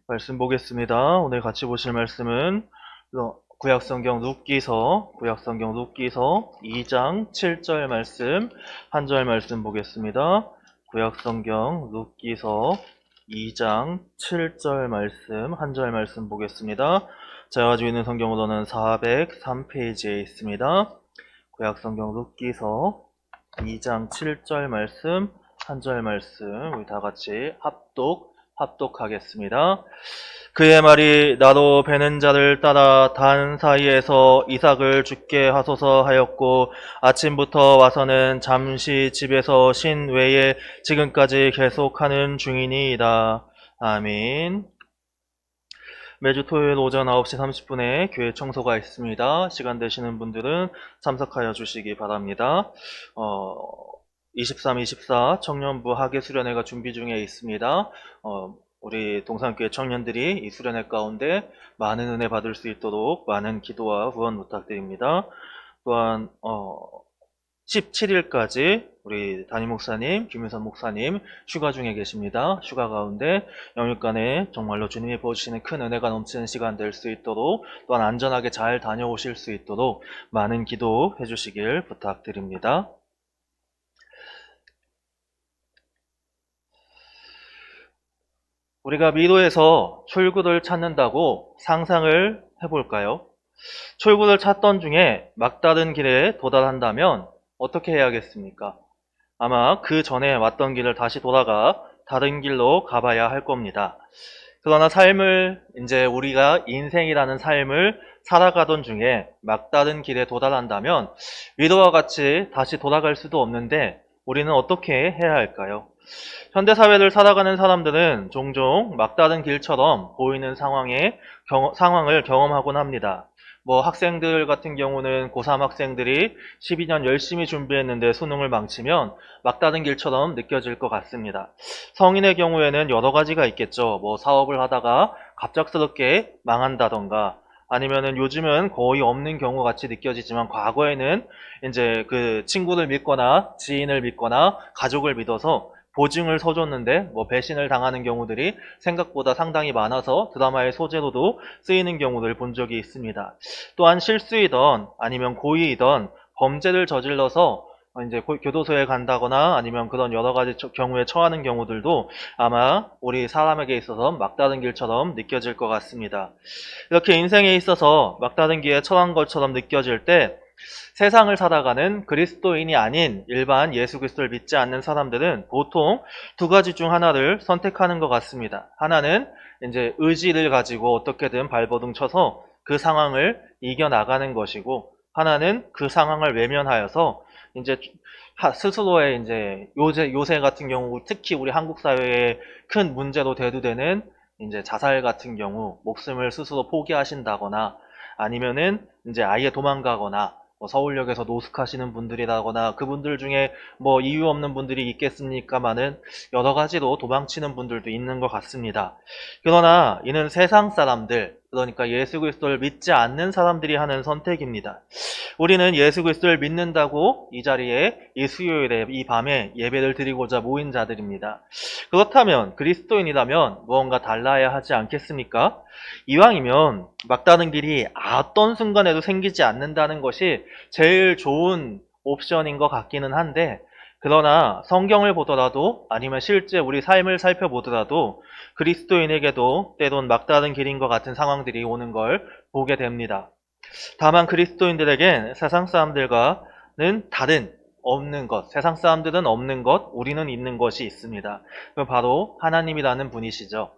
말씀 보겠습니다. 오늘 같이 보실 말씀은 구약성경 룻기서 2장 7절 말씀, 한 절 말씀 보겠습니다. 구약성경 룻기서 2장 7절 말씀, 한 절 말씀 보겠습니다. 제가 가지고 있는 성경으로는 403페이지에 있습니다. 구약성경 룻기서 2장 7절 말씀, 한 절 말씀, 우리 다 같이 합독하겠습니다. 그의 말이 나로 베는 자를 따라 단 사이에서 이삭을 죽게 하소서 하였고, 아침부터 와서는 잠시 집에서 쉰 외에 지금까지 계속하는 중이니이다. 아멘. 매주 토요일 오전 9시 30분에 교회 청소가 있습니다. 시간 되시는 분들은 참석하여 주시기 바랍니다. 23, 24 청년부 학예 수련회가 준비 중에 있습니다. 우리 동산교회 청년들이 이 수련회 가운데 많은 은혜 받을 수 있도록 많은 기도와 후원 부탁드립니다. 또한 17일까지 우리 담임 목사님, 김윤선 목사님 휴가 중에 계십니다. 휴가 가운데 영육간에 정말로 주님이 부어주시는 큰 은혜가 넘치는 시간 될 수 있도록, 또한 안전하게 잘 다녀오실 수 있도록 많은 기도해 주시길 부탁드립니다. 우리가 미로에서 출구를 찾는다고 상상을 해볼까요? 출구를 찾던 중에 막다른 길에 도달한다면 어떻게 해야겠습니까? 아마 그 전에 왔던 길을 다시 돌아가 다른 길로 가봐야 할 겁니다. 그러나 이제 우리가 인생이라는 삶을 살아가던 중에 막다른 길에 도달한다면 위로와 같이 다시 돌아갈 수도 없는데 우리는 어떻게 해야 할까요? 현대사회를 살아가는 사람들은 종종 막다른 길처럼 보이는 상황을 경험하곤 합니다. 학생들 같은 경우는 고3 학생들이 12년 열심히 준비했는데 수능을 망치면 막다른 길처럼 느껴질 것 같습니다. 성인의 경우에는 여러 가지가 있겠죠. 사업을 하다가 갑작스럽게 망한다던가, 아니면은 요즘은 거의 없는 경우 같이 느껴지지만 과거에는 이제 그 친구를 믿거나 지인을 믿거나 가족을 믿어서 보증을 서줬는데 배신을 당하는 경우들이 생각보다 상당히 많아서 드라마의 소재로도 쓰이는 경우를 본 적이 있습니다. 또한 실수이던 아니면 고의이던 범죄를 저질러서 이제 교도소에 간다거나 아니면 그런 여러 가지 경우에 처하는 경우들도 아마 우리 사람에게 있어서 막다른 길처럼 느껴질 것 같습니다. 이렇게 인생에 있어서 막다른 길에 처한 것처럼 느껴질 때 세상을 살아가는 그리스도인이 아닌 일반 예수 그리스도를 믿지 않는 사람들은 보통 두 가지 중 하나를 선택하는 것 같습니다. 하나는 이제 의지를 가지고 어떻게든 발버둥 쳐서 그 상황을 이겨나가는 것이고, 하나는 그 상황을 외면하여서 이제 스스로의 이제 요새 같은 경우 특히 우리 한국 사회의 큰 문제로 대두되는 이제 자살 같은 경우 목숨을 스스로 포기하신다거나, 아니면은 이제 아예 도망가거나, 서울역에서 노숙하시는 분들이라거나, 그분들 중에 이유 없는 분들이 있겠습니까마는 여러 가지로 도망치는 분들도 있는 것 같습니다. 그러나 이는 세상 사람들, 그러니까 예수 그리스도를 믿지 않는 사람들이 하는 선택입니다. 우리는 예수 그리스도를 믿는다고 이 자리에 이 수요일에 이 밤에 예배를 드리고자 모인 자들입니다. 그렇다면 그리스도인이라면 무언가 달라야 하지 않겠습니까? 이왕이면 막다른 길이 어떤 순간에도 생기지 않는다는 것이 제일 좋은 옵션인 것 같기는 한데, 그러나 성경을 보더라도 아니면 실제 우리 삶을 살펴보더라도 그리스도인에게도 때론 막다른 길인 것 같은 상황들이 오는 걸 보게 됩니다. 다만 그리스도인들에겐 세상 사람들과는 다른, 없는 것, 세상 사람들은 없는 것, 우리는 있는 것이 있습니다. 그 바로 하나님이라는 분이시죠.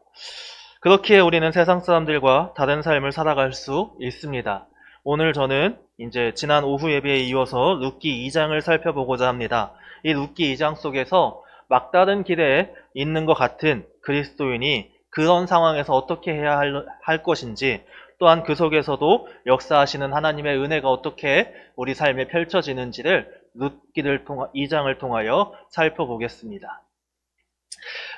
그렇기에 우리는 세상 사람들과 다른 삶을 살아갈 수 있습니다. 오늘 저는 이제 지난 오후 예배에 이어서 룻기 2장을 살펴보고자 합니다. 이 룻기 2장 속에서 막다른 길에 있는 것 같은 그리스도인이 그런 상황에서 어떻게 해야 할 것인지, 또한 그 속에서도 역사하시는 하나님의 은혜가 어떻게 우리 삶에 펼쳐지는지를 룻기 2장을 통하여 살펴보겠습니다.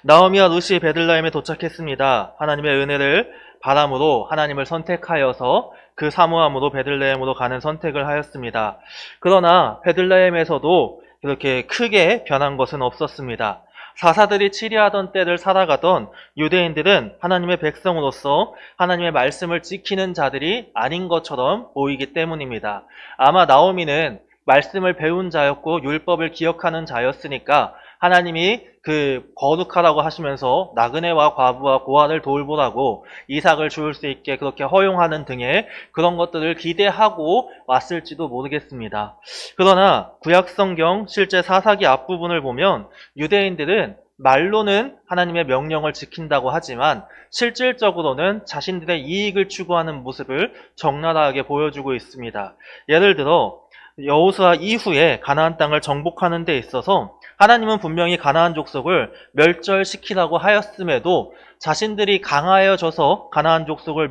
나오미와 룻이 베들레헴에 도착했습니다. 하나님의 은혜를 바람으로 하나님을 선택하여서 그 사모함으로 베들레헴으로 가는 선택을 하였습니다. 그러나 베들레헴에서도 그렇게 크게 변한 것은 없었습니다. 사사들이 치리하던 때를 살아가던 유대인들은 하나님의 백성으로서 하나님의 말씀을 지키는 자들이 아닌 것처럼 보이기 때문입니다. 아마 나오미는 말씀을 배운 자였고 율법을 기억하는 자였으니까 하나님이 그 거룩하라고 하시면서 나그네와 과부와 고아를 돌보라고 이삭을 주울 수 있게 그렇게 허용하는 등의 그런 것들을 기대하고 왔을지도 모르겠습니다. 그러나 구약성경 실제 사사기 앞부분을 보면 유대인들은 말로는 하나님의 명령을 지킨다고 하지만 실질적으로는 자신들의 이익을 추구하는 모습을 적나라하게 보여주고 있습니다. 예를 들어 여호수아 이후에 가나안 땅을 정복하는 데 있어서 하나님은 분명히 가나안 족속을 멸절시키라고 하였음에도 자신들이 강하여져서 가나안 족속을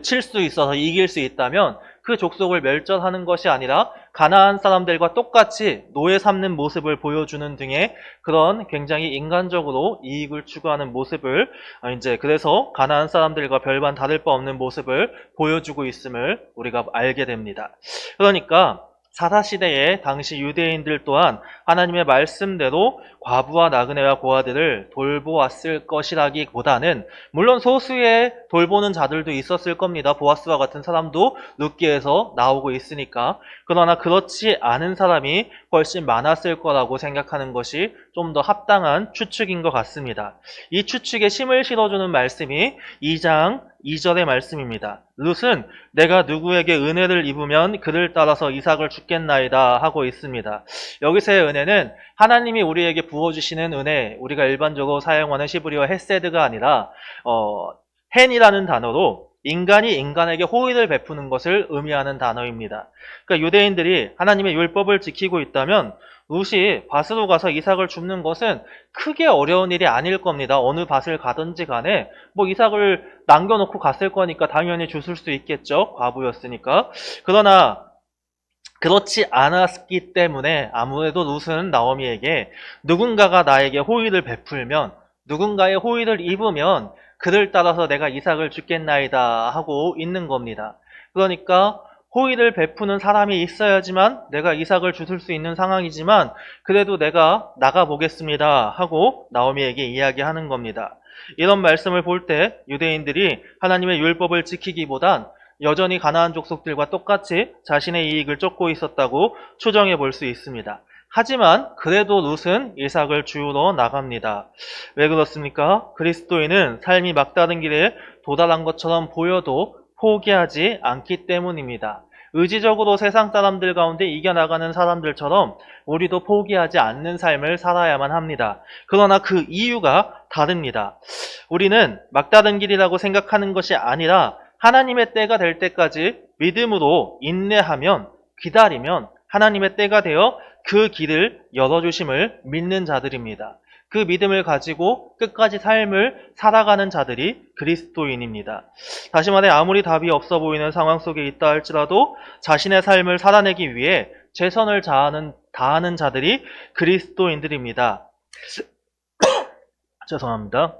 칠 수 있어서 이길 수 있다면 그 족속을 멸절하는 것이 아니라 가나안 사람들과 똑같이 노예 삼는 모습을 보여주는 등의 그런 굉장히 인간적으로 이익을 추구하는 모습을 이제 그래서 가나안 사람들과 별반 다를 바 없는 모습을 보여주고 있음을 우리가 알게 됩니다. 그러니까 사사시대의 당시 유대인들 또한 하나님의 말씀대로 과부와 나그네와 고아들을 돌보았을 것이라기보다는 물론 소수의 돌보는 자들도 있었을 겁니다. 보아스와 같은 사람도 룻기에서 나오고 있으니까. 그러나 그렇지 않은 사람이 훨씬 많았을 거라고 생각하는 것이 좀 더 합당한 추측인 것 같습니다. 이 추측에 힘을 실어주는 말씀이 2장 2절의 말씀입니다. 룻은 내가 누구에게 은혜를 입으면 그를 따라서 이삭을 주겠나이다 하고 있습니다. 여기서의 은혜는 하나님이 우리에게 부어주시는 은혜, 우리가 일반적으로 사용하는 시브리어 헤세드가 아니라 헨이라는 단어로 인간이 인간에게 호의를 베푸는 것을 의미하는 단어입니다. 그러니까 유대인들이 하나님의 율법을 지키고 있다면 룻이 밭으로 가서 이삭을 줍는 것은 크게 어려운 일이 아닐 겁니다. 어느 밭을 가든지 간에 뭐 이삭을 남겨놓고 갔을 거니까 당연히 주술 수 있겠죠. 과부였으니까. 그러나 그렇지 않았기 때문에 아무래도 룻은 나오미에게 누군가가 나에게 호의를 베풀면, 누군가의 호의를 입으면 그를 따라서 내가 이삭을 주겠나이다 하고 있는 겁니다. 그러니까 호의를 베푸는 사람이 있어야지만 내가 이삭을 주술 수 있는 상황이지만 그래도 내가 나가보겠습니다 하고 나오미에게 이야기하는 겁니다. 이런 말씀을 볼 때 유대인들이 하나님의 율법을 지키기보단 여전히 가나안 족속들과 똑같이 자신의 이익을 쫓고 있었다고 추정해 볼 수 있습니다. 하지만 그래도 룻은 이삭을 주우러 나갑니다. 왜 그렇습니까? 그리스도인은 삶이 막다른 길에 도달한 것처럼 보여도 포기하지 않기 때문입니다. 의지적으로 세상 사람들 가운데 이겨나가는 사람들처럼 우리도 포기하지 않는 삶을 살아야만 합니다. 그러나 그 이유가 다릅니다. 우리는 막다른 길이라고 생각하는 것이 아니라 하나님의 때가 될 때까지 믿음으로 인내하면, 기다리면 하나님의 때가 되어 그 길을 열어주심을 믿는 자들입니다. 그 믿음을 가지고 끝까지 삶을 살아가는 자들이 그리스도인입니다. 다시 말해 아무리 답이 없어 보이는 상황 속에 있다 할지라도 자신의 삶을 살아내기 위해 최선을 다하는 자들이 그리스도인들입니다. 죄송합니다.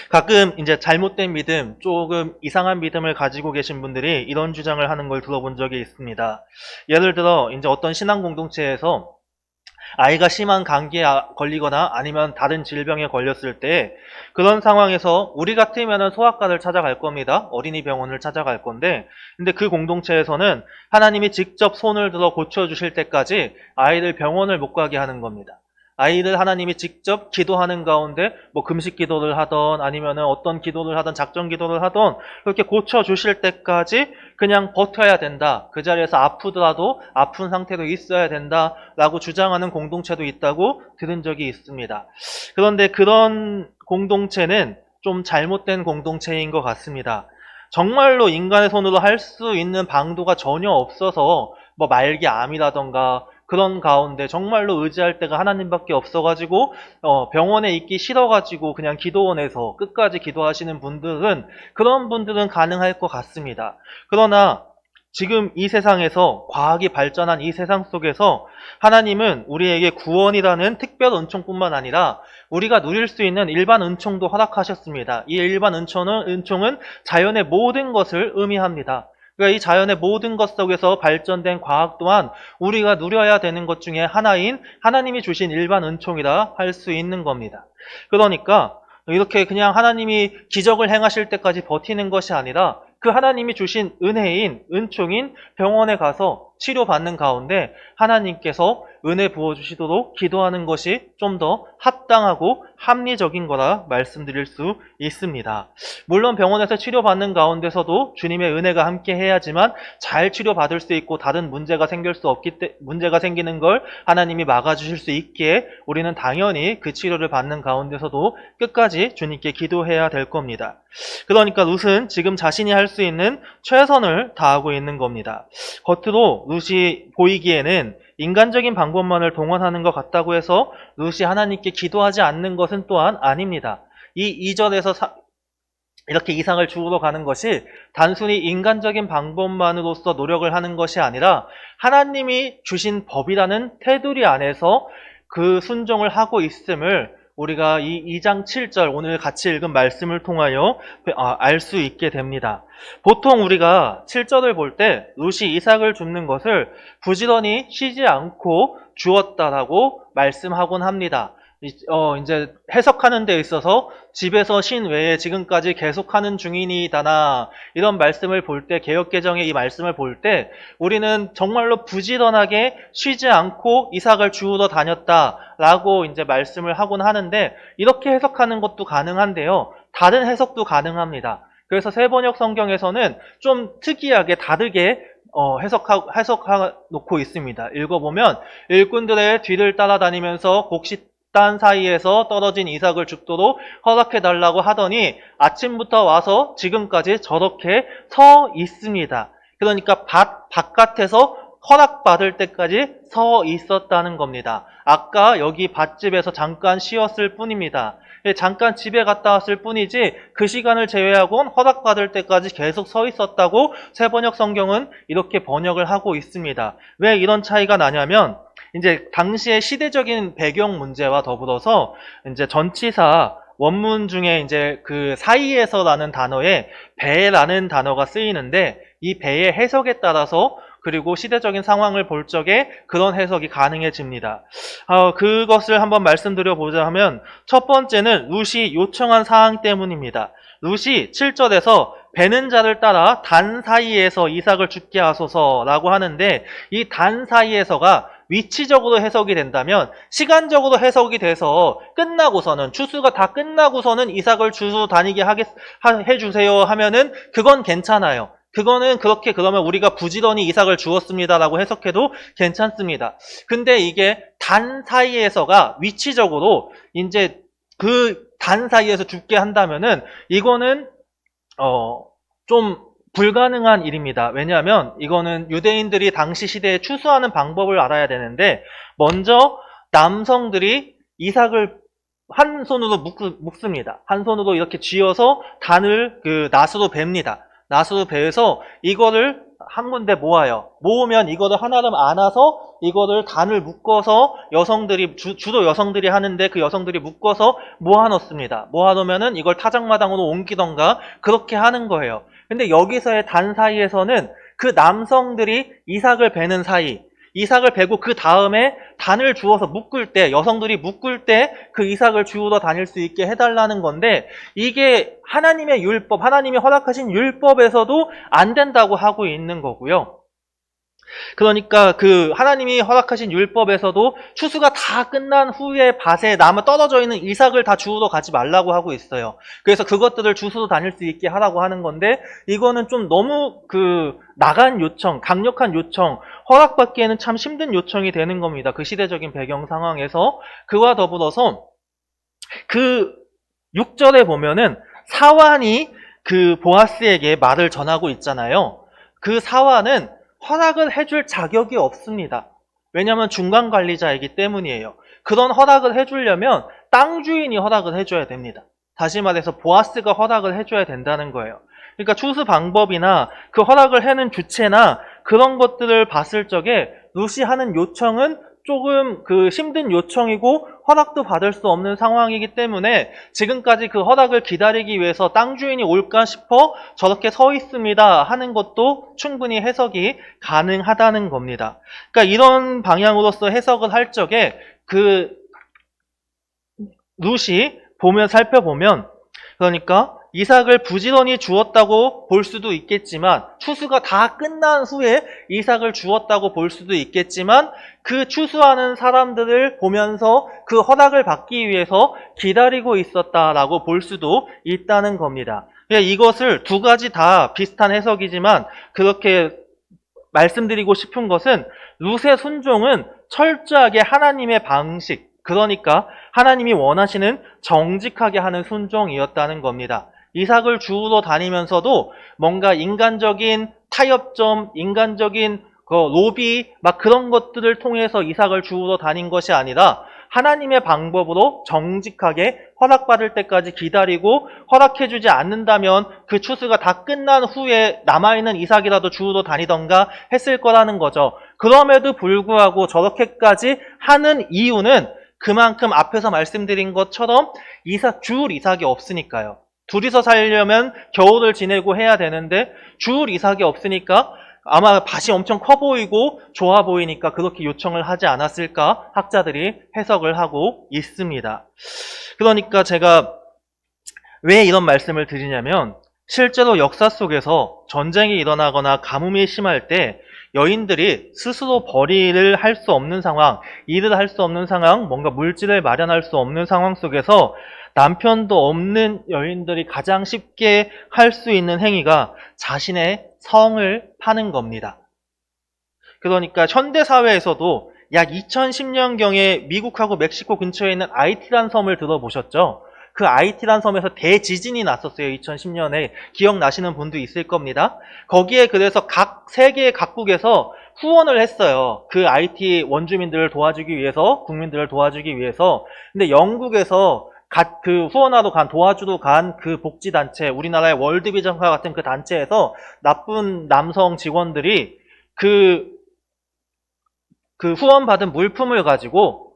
가끔 이제 잘못된 믿음, 조금 이상한 믿음을 가지고 계신 분들이 이런 주장을 하는 걸 들어본 적이 있습니다. 예를 들어 이제 어떤 신앙 공동체에서 아이가 심한 감기에 걸리거나 아니면 다른 질병에 걸렸을 때 그런 상황에서 우리 같으면 소아과를 찾아갈 겁니다. 어린이 병원을 찾아갈 건데 근데 그 공동체에서는 하나님이 직접 손을 들어 고쳐주실 때까지 아이를 병원을 못 가게 하는 겁니다. 아이를 하나님이 직접 기도하는 가운데 뭐 금식 기도를 하던 아니면 어떤 기도를 하던 작정 기도를 하던 그렇게 고쳐주실 때까지 그냥 버텨야 된다. 그 자리에서 아프더라도 아픈 상태로 있어야 된다라고 주장하는 공동체도 있다고 들은 적이 있습니다. 그런데 그런 공동체는 좀 잘못된 공동체인 것 같습니다. 정말로 인간의 손으로 할 수 있는 방도가 전혀 없어서 뭐 말기암이라던가 그런 가운데 정말로 의지할 때가 하나님밖에 없어가지고 병원에 있기 싫어가지고 그냥 기도원에서 끝까지 기도하시는 분들은 그런 분들은 가능할 것 같습니다. 그러나 지금 이 세상에서 과학이 발전한 이 세상 속에서 하나님은 우리에게 구원이라는 특별 은총뿐만 아니라 우리가 누릴 수 있는 일반 은총도 허락하셨습니다. 이 일반 은총은 자연의 모든 것을 의미합니다. 그러니까 이 자연의 모든 것 속에서 발전된 과학 또한 우리가 누려야 되는 것 중에 하나인 하나님이 주신 일반 은총이라 할 수 있는 겁니다. 그러니까 이렇게 그냥 하나님이 기적을 행하실 때까지 버티는 것이 아니라 그 하나님이 주신 은혜인, 은총인 병원에 가서 치료받는 가운데 하나님께서 은혜 부어주시도록 기도하는 것이 좀 더 합당하고 합리적인 거라 말씀드릴 수 있습니다. 물론 병원에서 치료받는 가운데서도 주님의 은혜가 함께 해야지만 잘 치료받을 수 있고 다른 문제가 문제가 생기는 걸 하나님이 막아주실 수 있기에 우리는 당연히 그 치료를 받는 가운데서도 끝까지 주님께 기도해야 될 겁니다. 그러니까 룻은 지금 자신이 할 수 있는 최선을 다하고 있는 겁니다. 겉으로 룻이 보이기에는 인간적인 방법만을 동원하는 것 같다고 해서 룻이 하나님께 기도하지 않는 것은 또한 아닙니다. 이 2절에서 이렇게 이상을 주우러 가는 것이 단순히 인간적인 방법만으로서 노력을 하는 것이 아니라 하나님이 주신 법이라는 테두리 안에서 그 순종을 하고 있음을 우리가 이 2장 7절 오늘 같이 읽은 말씀을 통하여 알 수 있게 됩니다. 보통 우리가 7절을 볼 때 룻이 이삭을 줍는 것을 부지런히 쉬지 않고 주었다라고 말씀하곤 합니다. 이제 해석하는 데 있어서 집에서 쉰 외에 지금까지 계속하는 중이니이다나 이런 말씀을 볼 때, 개역개정의 이 말씀을 볼 때 우리는 정말로 부지런하게 쉬지 않고 이삭을 주우러 다녔다라고 이제 말씀을 하곤 하는데 이렇게 해석하는 것도 가능한데요. 다른 해석도 가능합니다. 그래서 세번역 성경에서는 좀 특이하게 다르게 해석해놓고 있습니다. 읽어보면 일꾼들의 뒤를 따라다니면서 곡식단 사이에서 떨어진 이삭을 줍도록 허락해달라고 하더니 아침부터 와서 지금까지 저렇게 서 있습니다. 그러니까 바깥에서 허락받을 때까지 서 있었다는 겁니다. 아까 여기 밭집에서 잠깐 쉬었을 뿐입니다. 잠깐 집에 갔다 왔을 뿐이지 그 시간을 제외하고는 허락받을 때까지 계속 서 있었다고 세번역 성경은 이렇게 번역을 하고 있습니다. 왜 이런 차이가 나냐면 이제 당시의 시대적인 배경 문제와 더불어서 이제 전치사 원문 중에 이제 그 사이에서라는 단어에 배라는 단어가 쓰이는데 이 배의 해석에 따라서 그리고 시대적인 상황을 볼 적에 그런 해석이 가능해집니다. 그것을 한번 말씀드려 보자 하면 첫 번째는 룻이 요청한 사항 때문입니다. 룻이 7절에서 배는 자를 따라 단 사이에서 이삭을 죽게 하소서라고 하는데 이 단 사이에서가 위치적으로 해석이 된다면 시간적으로 해석이 돼서 끝나고서는 추수가 다 끝나고서는 이삭을 주워 다니게 해주세요 하면은 그건 괜찮아요. 그거는 그렇게 그러면 우리가 부지런히 이삭을 주었습니다라고 해석해도 괜찮습니다. 근데 이게 단 사이에서가 위치적으로 이제 그 단 사이에서 죽게 한다면은 이거는 좀 불가능한 일입니다. 왜냐하면 이거는 유대인들이 당시 시대에 추수하는 방법을 알아야 되는데 먼저 남성들이 이삭을 한 손으로 묶습니다. 한 손으로 이렇게 쥐어서 단을 낫으로 뱁니다. 낫으로 베어서 이거를 한 군데 모아요. 모으면 이거를 하나를 안아서 이거를 단을 묶어서 여성들이 주로 여성들이 하는데 그 여성들이 묶어서 모아놓습니다. 모아놓으면은 이걸 타작마당으로 옮기던가 그렇게 하는 거예요. 근데 여기서의 단 사이에서는 그 남성들이 이삭을 베는 사이, 이삭을 베고 그 다음에 단을 주워서 묶을 때, 여성들이 묶을 때 그 이삭을 주우러 다닐 수 있게 해달라는 건데 이게 하나님의 율법, 하나님이 허락하신 율법에서도 안 된다고 하고 있는 거고요. 그러니까 그 하나님이 허락하신 율법에서도 추수가 다 끝난 후에 밭에 남아 떨어져 있는 이삭을 다 주우러 가지 말라고 하고 있어요. 그래서 그것들을 주우러 다닐 수 있게 하라고 하는 건데 이거는 좀 너무 나간 요청, 강력한 요청, 허락받기에는 참 힘든 요청이 되는 겁니다. 그 시대적인 배경 상황에서. 그와 더불어서 그 6절에 보면은 사환이 그 보아스에게 말을 전하고 있잖아요. 그 사환은 허락을 해줄 자격이 없습니다. 왜냐하면 중간관리자이기 때문이에요. 그런 허락을 해주려면 땅 주인이 허락을 해줘야 됩니다. 다시 말해서 보아스가 허락을 해줘야 된다는 거예요. 그러니까 추수 방법이나 그 허락을 하는 주체나 그런 것들을 봤을 적에 룻이 하는 요청은 조금 힘든 요청이고 허락도 받을 수 없는 상황이기 때문에 지금까지 그 허락을 기다리기 위해서 땅 주인이 올까 싶어 저렇게 서 있습니다 하는 것도 충분히 해석이 가능하다는 겁니다. 그러니까 이런 방향으로서 해석을 할 적에 그 룻이 살펴보면, 그러니까 이삭을 부지런히 주었다고 볼 수도 있겠지만, 추수가 다 끝난 후에 이삭을 주었다고 볼 수도 있겠지만, 그 추수하는 사람들을 보면서 그 허락을 받기 위해서 기다리고 있었다라고 볼 수도 있다는 겁니다. 이것을 두 가지 다 비슷한 해석이지만, 그렇게 말씀드리고 싶은 것은 룻의 순종은 철저하게 하나님의 방식, 그러니까 하나님이 원하시는 정직하게 하는 순종이었다는 겁니다. 이삭을 주우러 다니면서도 뭔가 인간적인 타협점, 인간적인 로비 막 그런 것들을 통해서 이삭을 주우러 다닌 것이 아니라 하나님의 방법으로 정직하게 허락받을 때까지 기다리고, 허락해주지 않는다면 그 추수가 다 끝난 후에 남아있는 이삭이라도 주우러 다니던가 했을 거라는 거죠. 그럼에도 불구하고 저렇게까지 하는 이유는 그만큼 앞에서 말씀드린 것처럼 주울 이삭이 없으니까요. 둘이서 살려면 겨울을 지내고 해야 되는데 주울 이삭이 없으니까 아마 밭이 엄청 커 보이고 좋아 보이니까 그렇게 요청을 하지 않았을까 학자들이 해석을 하고 있습니다. 그러니까 제가 왜 이런 말씀을 드리냐면, 실제로 역사 속에서 전쟁이 일어나거나 가뭄이 심할 때 여인들이 스스로 벌이를 할 수 없는 상황, 일을 할 수 없는 상황, 뭔가 물질을 마련할 수 없는 상황 속에서 남편도 없는 여인들이 가장 쉽게 할 수 있는 행위가 자신의 성을 파는 겁니다. 그러니까 현대사회에서도 약 2010년경에 미국하고 멕시코 근처에 있는 아이티란 섬을 들어보셨죠? 그 아이티란 섬에서 대지진이 났었어요. 2010년에. 기억나시는 분도 있을 겁니다. 거기에 그래서 세계 각국에서 후원을 했어요. 그 아이티 원주민들을 도와주기 위해서, 국민들을 도와주기 위해서. 근데 영국에서 그 후원하러 도와주러 간 그 복지단체, 우리나라의 월드비전과 같은 그 단체에서 나쁜 남성 직원들이 그 후원받은 물품을 가지고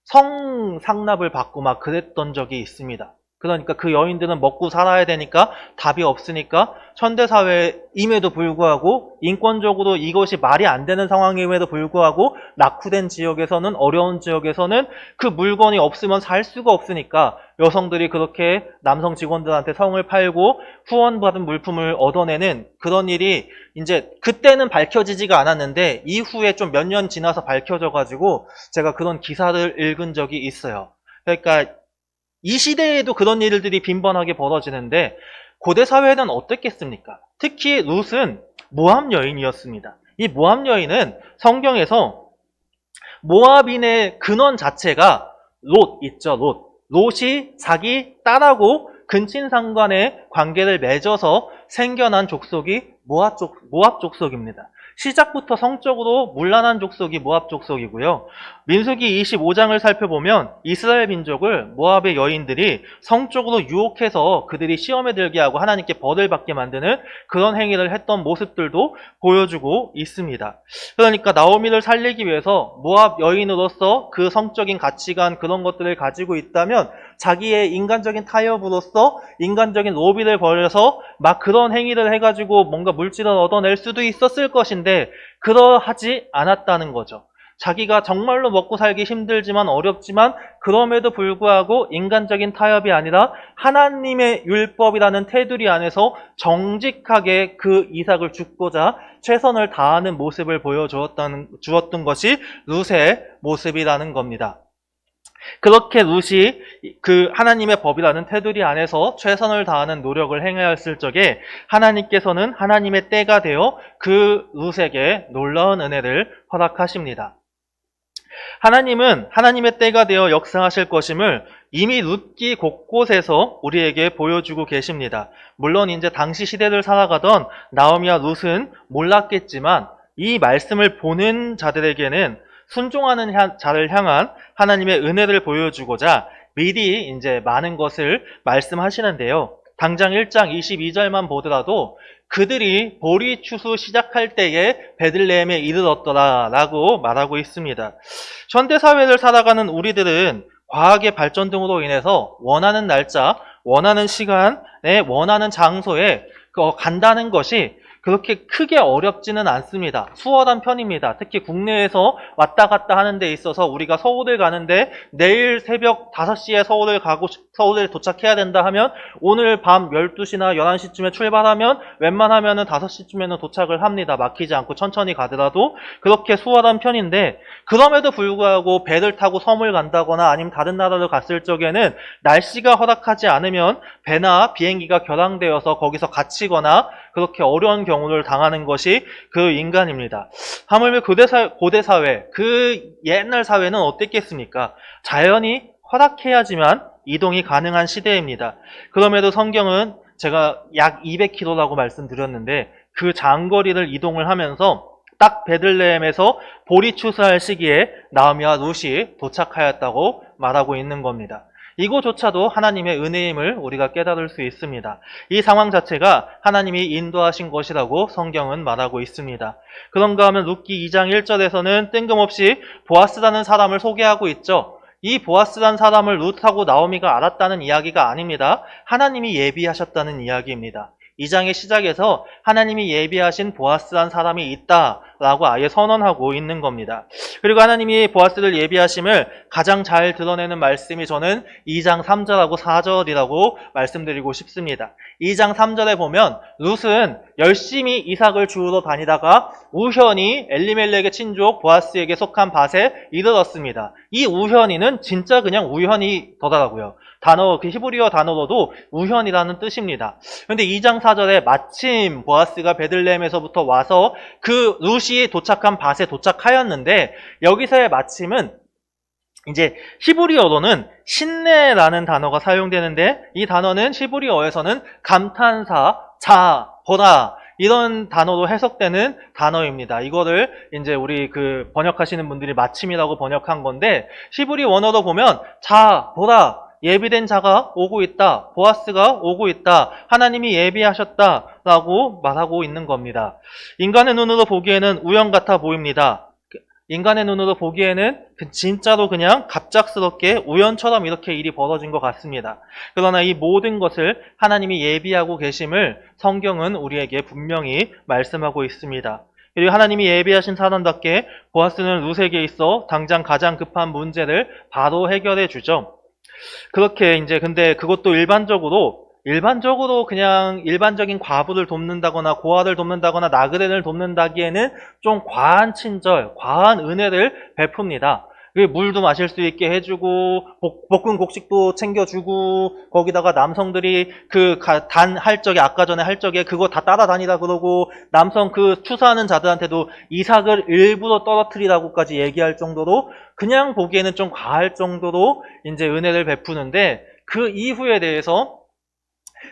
성상납을 받고 막 그랬던 적이 있습니다. 그러니까 그 여인들은 먹고 살아야 되니까 답이 없으니까 현대사회임에도 불구하고, 인권적으로 이것이 말이 안 되는 상황임에도 불구하고 낙후된 지역에서는, 어려운 지역에서는 그 물건이 없으면 살 수가 없으니까 여성들이 그렇게 남성 직원들한테 성을 팔고 후원받은 물품을 얻어내는 그런 일이 이제 그때는 밝혀지지가 않았는데 이후에 좀 몇 년 지나서 밝혀져가지고 제가 그런 기사를 읽은 적이 있어요. 그러니까 이 시대에도 그런 일들이 빈번하게 벌어지는데 고대 사회는 어땠겠습니까? 특히 룻은 모압 여인이었습니다. 이 모압 여인은 성경에서 모압인의 근원 자체가 롯 있죠, 롯. 롯이 자기 딸하고 근친상간의 관계를 맺어서 생겨난 족속이 모압 족속입니다. 시작부터 성적으로 문란한 족속이 모압 족속이고요. 민수기 25장을 살펴보면 이스라엘 민족을 모압의 여인들이 성적으로 유혹해서 그들이 시험에 들게 하고 하나님께 벌을 받게 만드는 그런 행위를 했던 모습들도 보여주고 있습니다. 그러니까 나오미를 살리기 위해서 모압 여인으로서 그 성적인 가치관, 그런 것들을 가지고 있다면 자기의 인간적인 타협으로서 인간적인 로비를 벌여서 막 그런 행위를 해가지고 뭔가 물질을 얻어낼 수도 있었을 것인데 그러하지 않았다는 거죠. 자기가 정말로 먹고 살기 힘들지만 어렵지만 그럼에도 불구하고 인간적인 타협이 아니라 하나님의 율법이라는 테두리 안에서 정직하게 그 이삭을 죽고자 최선을 다하는 모습을 보여주었던 것이 룻의 모습이라는 겁니다. 그렇게 룻이 그 하나님의 법이라는 테두리 안에서 최선을 다하는 노력을 행하였을 적에 하나님께서는 하나님의 때가 되어 그 룻에게 놀라운 은혜를 허락하십니다. 하나님은 하나님의 때가 되어 역사하실 것임을 이미 룻기 곳곳에서 우리에게 보여주고 계십니다. 물론 이제 당시 시대를 살아가던 나오미와 룻은 몰랐겠지만 이 말씀을 보는 자들에게는 순종하는 자를 향한 하나님의 은혜를 보여주고자 미리 이제 많은 것을 말씀하시는데요. 당장 1장 22절만 보더라도 그들이 보리 추수 시작할 때에 베들레헴에 이르렀더라 라고 말하고 있습니다. 현대사회를 살아가는 우리들은 과학의 발전 등으로 인해서 원하는 날짜, 원하는 시간에, 원하는 장소에 간다는 것이 그렇게 크게 어렵지는 않습니다. 수월한 편입니다. 특히 국내에서 왔다 갔다 하는 데 있어서 우리가 서울을 가는데 내일 새벽 5시에 서울에 도착해야 된다 하면 오늘 밤 12시나 11시쯤에 출발하면 웬만하면 5시쯤에는 도착을 합니다. 막히지 않고 천천히 가더라도 그렇게 수월한 편인데, 그럼에도 불구하고 배를 타고 섬을 간다거나 아니면 다른 나라를 갔을 적에는 날씨가 허락하지 않으면 배나 비행기가 결항되어서 거기서 갇히거나 그렇게 어려운 경우를 당하는 것이 그 인간입니다. 하물며 고대 사회, 그 옛날 사회는 어땠겠습니까? 자연이 허락해야지만 이동이 가능한 시대입니다. 그럼에도 성경은 제가 약 200km라고 말씀드렸는데 그 장거리를 이동을 하면서 딱 베들레헴에서 보리 추수할 시기에 나오미와 룻이 도착하였다고 말하고 있는 겁니다. 이거조차도 하나님의 은혜임을 우리가 깨달을 수 있습니다. 이 상황 자체가 하나님이 인도하신 것이라고 성경은 말하고 있습니다. 그런가 하면 룻기 2장 1절에서는 뜬금없이 보아스라는 사람을 소개하고 있죠. 이 보아스라는 사람을 룻하고 나오미가 알았다는 이야기가 아닙니다. 하나님이 예비하셨다는 이야기입니다. 2장의 시작에서 하나님이 예비하신 보아스란 사람이 있다라고 아예 선언하고 있는 겁니다. 그리고 하나님이 보아스를 예비하심을 가장 잘 드러내는 말씀이 저는 2장 3절하고 4절이라고 말씀드리고 싶습니다. 2장 3절에 보면 룻은 열심히 이삭을 주우러 다니다가 우현이 엘리멜렉의 친족 보아스에게 속한 밭에 이르렀습니다. 이 우현이는 진짜 그냥 우현이더라고요. 단어, 그 히브리어 단어로도 우현이라는 뜻입니다. 그런데 2장 4절에 마침 보아스가 베들레헴에서부터 와서 그 룻이 도착한 밭에 도착하였는데, 여기서의 마침은 이제 히브리어로는 신내라는 단어가 사용되는데, 이 단어는 히브리어에서는 감탄사, 자, 보라 이런 단어로 해석되는 단어입니다. 이거를 이제 우리 그 번역하시는 분들이 마침이라고 번역한 건데, 히브리 원어로 보면 자, 보라, 예비된 자가 오고 있다, 보아스가 오고 있다, 하나님이 예비하셨다라고 말하고 있는 겁니다. 인간의 눈으로 보기에는 우연 같아 보입니다. 인간의 눈으로 보기에는 진짜로 그냥 갑작스럽게 우연처럼 이렇게 일이 벌어진 것 같습니다. 그러나 이 모든 것을 하나님이 예비하고 계심을 성경은 우리에게 분명히 말씀하고 있습니다. 그리고 하나님이 예비하신 사람답게 보아스는 룻에게 있어 당장 가장 급한 문제를 바로 해결해 주죠. 그렇게 이제 근데 그것도 일반적으로 그냥 일반적인 과부를 돕는다거나 고아를 돕는다거나 나그네를 돕는다기에는 좀 과한 친절, 과한 은혜를 베풉니다. 물도 마실 수 있게 해주고 볶은 곡식도 챙겨주고 거기다가 남성들이 할 적에 아까 전에 할 적에 그거 다 따라다니다 그러고 남성 그 추수하는 자들한테도 이삭을 일부러 떨어뜨리라고까지 얘기할 정도로 그냥 보기에는 좀 과할 정도로 이제 은혜를 베푸는데, 그 이후에 대해서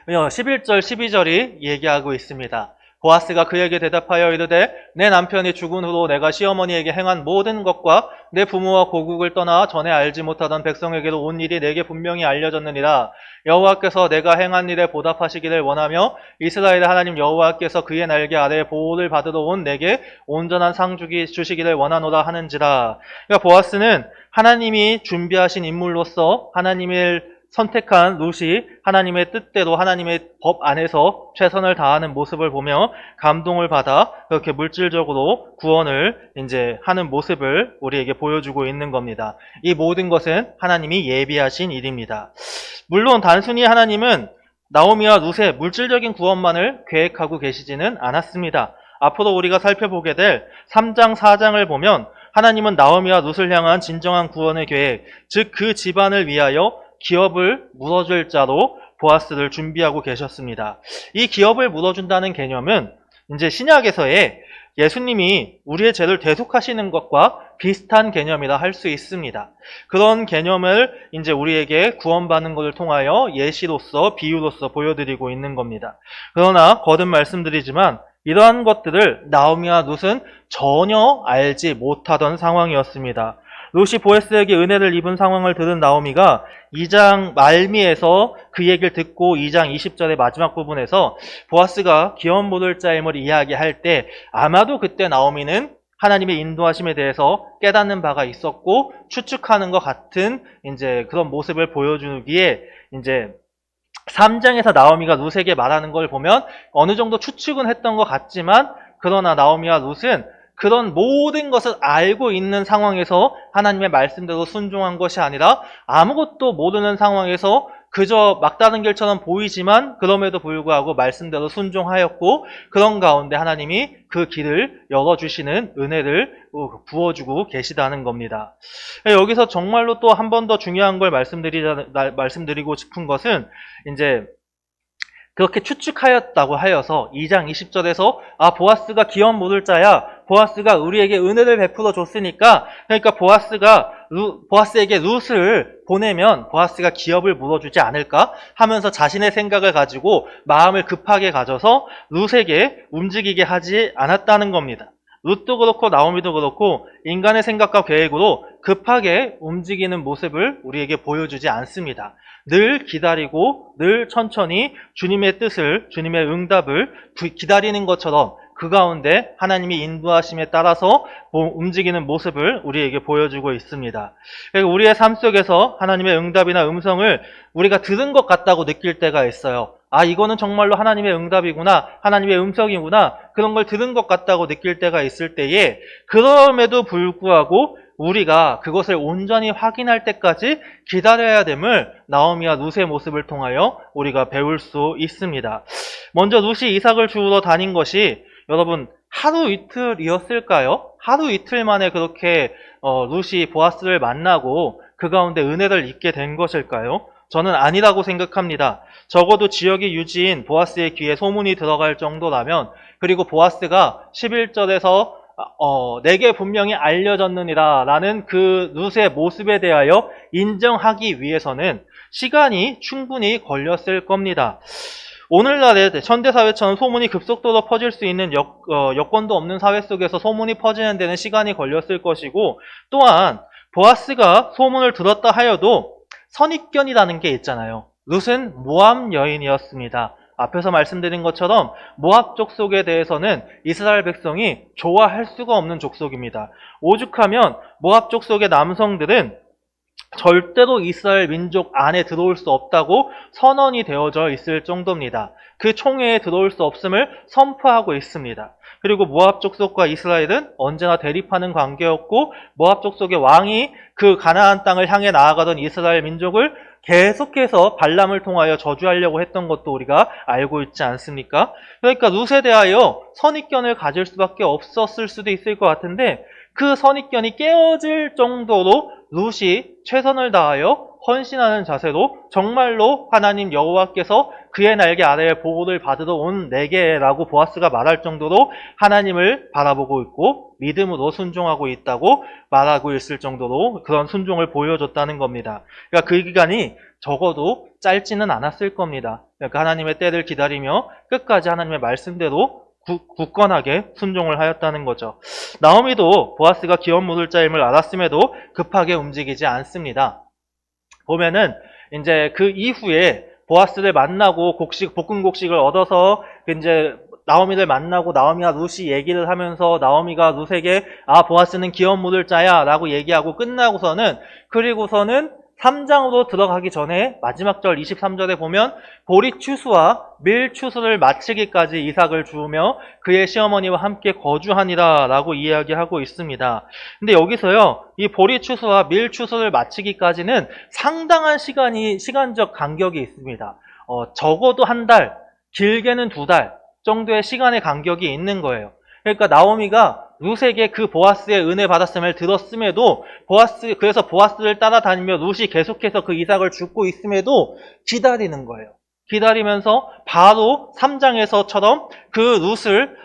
11절, 12절이 얘기하고 있습니다. 보아스가 그에게 대답하여 이르되 내 남편이 죽은 후로 내가 시어머니에게 행한 모든 것과 내 부모와 고국을 떠나 전에 알지 못하던 백성에게로 온 일이 내게 분명히 알려졌느니라. 여호와께서 내가 행한 일에 보답하시기를 원하며 이스라엘의 하나님 여호와께서 그의 날개 아래에 보호를 받으러 온 내게 온전한 상 주시기를 원하노라 하는지라. 그러니까 보아스는 하나님이 준비하신 인물로서 하나님을 선택한 룻이 하나님의 뜻대로 하나님의 법 안에서 최선을 다하는 모습을 보며 감동을 받아 그렇게 물질적으로 구원을 이제 하는 모습을 우리에게 보여주고 있는 겁니다. 이 모든 것은 하나님이 예비하신 일입니다. 물론 단순히 하나님은 나오미와 룻의 물질적인 구원만을 계획하고 계시지는 않았습니다. 앞으로 우리가 살펴보게 될 3장, 4장을 보면 하나님은 나오미와 룻을 향한 진정한 구원의 계획, 즉 그 집안을 위하여 기업을 물어줄 자로 보아스를 준비하고 계셨습니다. 이 기업을 물어준다는 개념은 이제 신약에서의 예수님이 우리의 죄를 대속하시는 것과 비슷한 개념이라 할 수 있습니다. 그런 개념을 이제 우리에게 구원받는 것을 통하여 예시로서, 비유로서 보여드리고 있는 겁니다. 그러나 거듭 말씀드리지만 이러한 것들을 나오미와 룻은 전혀 알지 못하던 상황이었습니다. 룻이 보아스에게 은혜를 입은 상황을 들은 나오미가 2장 말미에서 그 얘기를 듣고 2장 20절의 마지막 부분에서 보아스가 기업 물을 자임을 이야기할 때 아마도 그때 나오미는 하나님의 인도하심에 대해서 깨닫는 바가 있었고 추측하는 것 같은 이제 그런 모습을 보여주기에 이제 3장에서 나오미가 룻에게 말하는 걸 보면 어느 정도 추측은 했던 것 같지만 그러나 나오미와 룻은 그런 모든 것을 알고 있는 상황에서 하나님의 말씀대로 순종한 것이 아니라 아무것도 모르는 상황에서 그저 막다른 길처럼 보이지만 그럼에도 불구하고 말씀대로 순종하였고 그런 가운데 하나님이 그 길을 열어주시는 은혜를 부어주고 계시다는 겁니다. 여기서 정말로 또 한 번 더 중요한 걸 말씀드리고 싶은 것은 이제 그렇게 추측하였다고 하여서 2장 20절에서 보아스가 기업 묻을 자야, 보아스가 우리에게 은혜를 베풀어 줬으니까 그러니까 보아스에게 룻을 보내면 보아스가 기업을 물어주지 않을까 하면서 자신의 생각을 가지고 마음을 급하게 가져서 룻에게 움직이게 하지 않았다는 겁니다. 룻도 그렇고 나오미도 그렇고 인간의 생각과 계획으로 급하게 움직이는 모습을 우리에게 보여주지 않습니다. 늘 기다리고 늘 천천히 주님의 뜻을, 주님의 응답을 기다리는 것처럼 그 가운데 하나님이 인도하심에 따라서 움직이는 모습을 우리에게 보여주고 있습니다. 우리의 삶 속에서 하나님의 응답이나 음성을 우리가 들은 것 같다고 느낄 때가 있어요. 이거는 정말로 하나님의 응답이구나, 하나님의 음성이구나, 그런 걸 들은 것 같다고 느낄 때가 있을 때에 그럼에도 불구하고 우리가 그것을 온전히 확인할 때까지 기다려야 됨을 나오미와 룻의 모습을 통하여 우리가 배울 수 있습니다. 먼저 룻이 이삭을 주우러 다닌 것이 여러분 하루 이틀이었을까요? 하루 이틀 만에 그렇게 룻이 보아스를 만나고 그 가운데 은혜를 입게 된 것일까요? 저는 아니라고 생각합니다. 적어도 지역의 유지인 보아스의 귀에 소문이 들어갈 정도라면, 그리고 보아스가 11절에서 내게 분명히 알려졌느니라 라는 그 룻의 모습에 대하여 인정하기 위해서는 시간이 충분히 걸렸을 겁니다. 오늘날의 현대사회처럼 소문이 급속도로 퍼질 수 있는 여건도 없는 사회 속에서 소문이 퍼지는 데는 시간이 걸렸을 것이고, 또한 보아스가 소문을 들었다 하여도 선입견이라는 게 있잖아요. 룻은 모압 여인이었습니다. 앞에서 말씀드린 것처럼 모압 족속에 대해서는 이스라엘 백성이 좋아할 수가 없는 족속입니다. 오죽하면 모압 족속의 남성들은 절대로 이스라엘 민족 안에 들어올 수 없다고 선언이 되어져 있을 정도입니다. 그 총회에 들어올 수 없음을 선포하고 있습니다. 그리고 모압 족속과 이스라엘은 언제나 대립하는 관계였고, 모압 족속의 왕이 그 가나안 땅을 향해 나아가던 이스라엘 민족을 계속해서 발람을 통하여 저주하려고 했던 것도 우리가 알고 있지 않습니까? 그러니까 룻에 대하여 선입견을 가질 수밖에 없었을 수도 있을 것 같은데, 그 선입견이 깨어질 정도로 룻이 최선을 다하여 헌신하는 자세로 정말로 하나님 여호와께서 그의 날개 아래에 보호를 받으러 온 내게라고 보아스가 말할 정도로 하나님을 바라보고 있고 믿음으로 순종하고 있다고 말하고 있을 정도로 그런 순종을 보여줬다는 겁니다. 그러니까 그 기간이 적어도 짧지는 않았을 겁니다. 그러니까 하나님의 때를 기다리며 끝까지 하나님의 말씀대로 굳건하게 순종을 하였다는 거죠. 나오미도 보아스가 기업 묻을 자임을 알았음에도 급하게 움직이지 않습니다. 보면은 이제 그 이후에 보아스를 만나고 볶은 곡식을 얻어서 이제 나오미를 만나고 나오미와 룻이 얘기를 하면서 나오미가 룻에게 보아스는 기업 묻을 자야 라고 얘기하고 끝나고서는, 그리고서는 3장으로 들어가기 전에 마지막 절 23절에 보면 보리 추수와 밀 추수를 마치기까지 이삭을 주우며 그의 시어머니와 함께 거주하니라 라고 이야기하고 있습니다. 근데 여기서요, 이 보리 추수와 밀 추수를 마치기까지는 상당한 시간적 간격이 있습니다. 적어도 한 달, 길게는 2달 정도의 시간의 간격이 있는 거예요. 그러니까 나오미가 룻에게 그 보아스의 은혜 받았음을 들었음에도 그래서 보아스를 따라다니며 룻이 계속해서 그 이삭을 줍고 있음에도 기다리는 거예요. 기다리면서 바로 3장에서처럼 그 룻을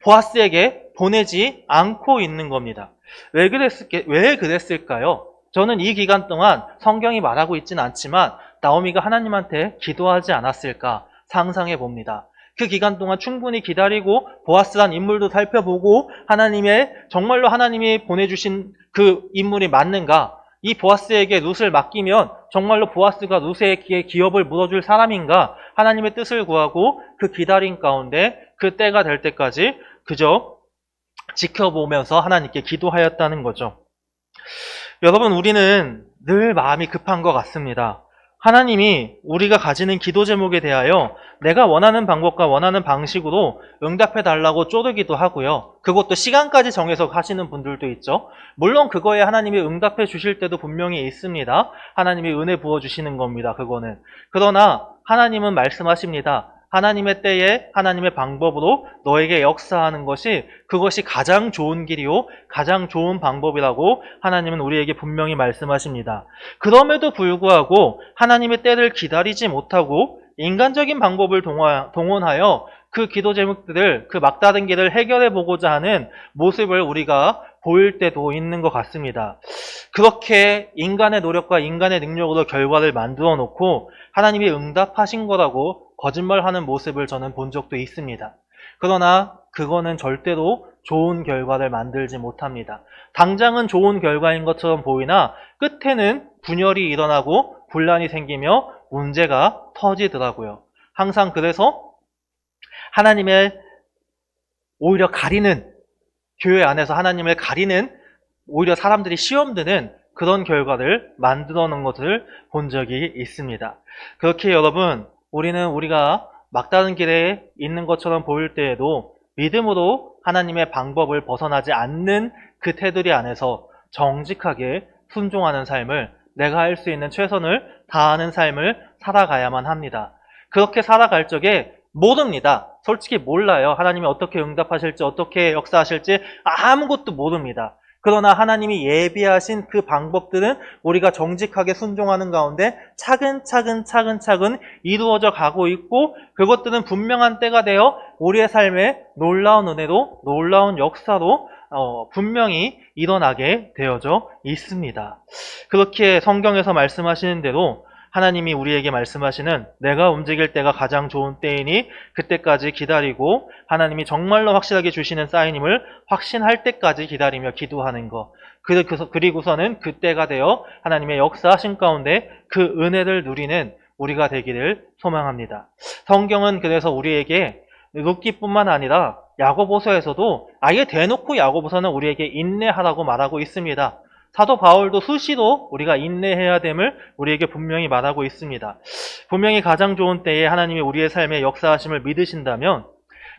보아스에게 보내지 않고 있는 겁니다. 왜 그랬을까요? 저는 이 기간 동안 성경이 말하고 있지는 않지만 나오미가 하나님한테 기도하지 않았을까 상상해 봅니다. 그 기간 동안 충분히 기다리고 보아스란 인물도 살펴보고 정말로 하나님이 보내주신 그 인물이 맞는가, 이 보아스에게 룻을 맡기면 정말로 보아스가 룻에게 기업을 물어줄 사람인가, 하나님의 뜻을 구하고 그 기다림 가운데 그 때가 될 때까지 그저 지켜보면서 하나님께 기도하였다는 거죠. 여러분, 우리는 늘 마음이 급한 것 같습니다. 하나님이 우리가 가지는 기도 제목에 대하여 내가 원하는 방법과 원하는 방식으로 응답해 달라고 쪼르기도 하고요. 그것도 시간까지 정해서 하시는 분들도 있죠. 물론 그거에 하나님이 응답해 주실 때도 분명히 있습니다. 하나님이 은혜 부어 주시는 겁니다. 그거는. 그러나 하나님은 말씀하십니다. 하나님의 때에 하나님의 방법으로 너에게 역사하는 것이 그것이 가장 좋은 길이요 가장 좋은 방법이라고 하나님은 우리에게 분명히 말씀하십니다. 그럼에도 불구하고 하나님의 때를 기다리지 못하고 인간적인 방법을 동원하여 그 기도 제목들을 그 막다른 길을 해결해 보고자 하는 모습을 우리가 보일 때도 있는 것 같습니다. 그렇게 인간의 노력과 인간의 능력으로 결과를 만들어 놓고 하나님이 응답하신 거라고 거짓말하는 모습을 저는 본 적도 있습니다. 그러나 그거는 절대로 좋은 결과를 만들지 못합니다. 당장은 좋은 결과인 것처럼 보이나 끝에는 분열이 일어나고 분란이 생기며 문제가 터지더라고요. 항상 그래서 하나님의 오히려 가리는, 교회 안에서 하나님을 가리는, 오히려 사람들이 시험 드는 그런 결과를 만들어 놓은 것을 본 적이 있습니다. 그렇게 여러분, 우리가 막다른 길에 있는 것처럼 보일 때에도 믿음으로 하나님의 방법을 벗어나지 않는 그 테두리 안에서 정직하게 순종하는 삶을, 내가 할 수 있는 최선을 다하는 삶을 살아가야만 합니다. 그렇게 살아갈 적에 모릅니다. 솔직히 몰라요. 하나님이 어떻게 응답하실지, 어떻게 역사하실지 아무것도 모릅니다. 그러나 하나님이 예비하신 그 방법들은 우리가 정직하게 순종하는 가운데 차근차근 이루어져 가고 있고, 그것들은 분명한 때가 되어 우리의 삶에 놀라운 은혜로, 놀라운 역사로 분명히 일어나게 되어져 있습니다. 그렇게 성경에서 말씀하시는 대로 하나님이 우리에게 말씀하시는 내가 움직일 때가 가장 좋은 때이니 그때까지 기다리고 하나님이 정말로 확실하게 주시는 사인임을 확신할 때까지 기다리며 기도하는 것. 그리고서는 그때가 되어 하나님의 역사하신 가운데 그 은혜를 누리는 우리가 되기를 소망합니다. 성경은 그래서 우리에게 룻기뿐만 아니라 야고보서에서도 아예 대놓고 야고보서는 우리에게 인내하라고 말하고 있습니다. 사도 바울도 수시로 우리가 인내해야 됨을 우리에게 분명히 말하고 있습니다. 분명히 가장 좋은 때에 하나님이 우리의 삶에 역사하심을 믿으신다면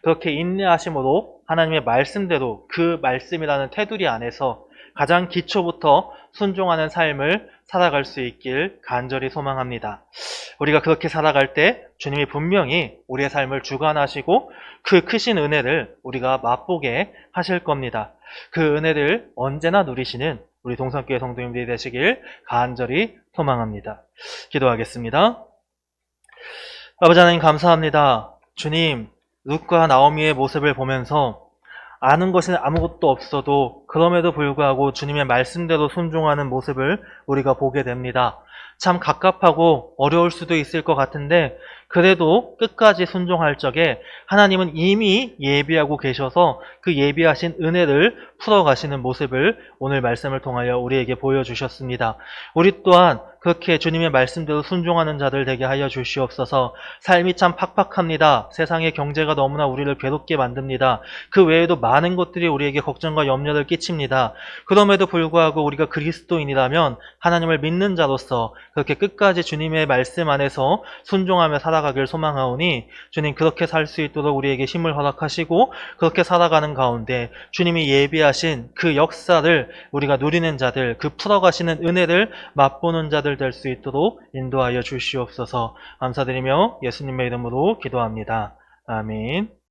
그렇게 인내하심으로 하나님의 말씀대로 그 말씀이라는 테두리 안에서 가장 기초부터 순종하는 삶을 살아갈 수 있길 간절히 소망합니다. 우리가 그렇게 살아갈 때 주님이 분명히 우리의 삶을 주관하시고 그 크신 은혜를 우리가 맛보게 하실 겁니다. 그 은혜를 언제나 누리시는 우리 동산교회 성도님들이 되시길 간절히 소망합니다. 기도하겠습니다. 아버지 하나님 감사합니다. 주님, 룻과 나오미의 모습을 보면서 아는 것은 아무것도 없어도 그럼에도 불구하고 주님의 말씀대로 순종하는 모습을 우리가 보게 됩니다. 참 갑갑하고 어려울 수도 있을 것 같은데 그래도 끝까지 순종할 적에 하나님은 이미 예비하고 계셔서 그 예비하신 은혜를 풀어가시는 모습을 오늘 말씀을 통하여 우리에게 보여주셨습니다. 우리 또한 그렇게 주님의 말씀대로 순종하는 자들 되게 하여 주시옵소서. 삶이 참 팍팍합니다. 세상의 경제가 너무나 우리를 괴롭게 만듭니다. 그 외에도 많은 것들이 우리에게 걱정과 염려를 끼칩니다. 그럼에도 불구하고 우리가 그리스도인이라면 하나님을 믿는 자로서 그렇게 끝까지 주님의 말씀 안에서 순종하며 살아가길 소망하오니 주님 그렇게 살 수 있도록 우리에게 힘을 허락하시고 그렇게 살아가는 가운데 주님이 예비하신 그 역사를 우리가 누리는 자들, 그 풀어가시는 은혜를 맛보는 자들 될 수 있도록 인도하여 주시옵소서. 감사드리며 예수님의 이름으로 기도합니다. 아멘.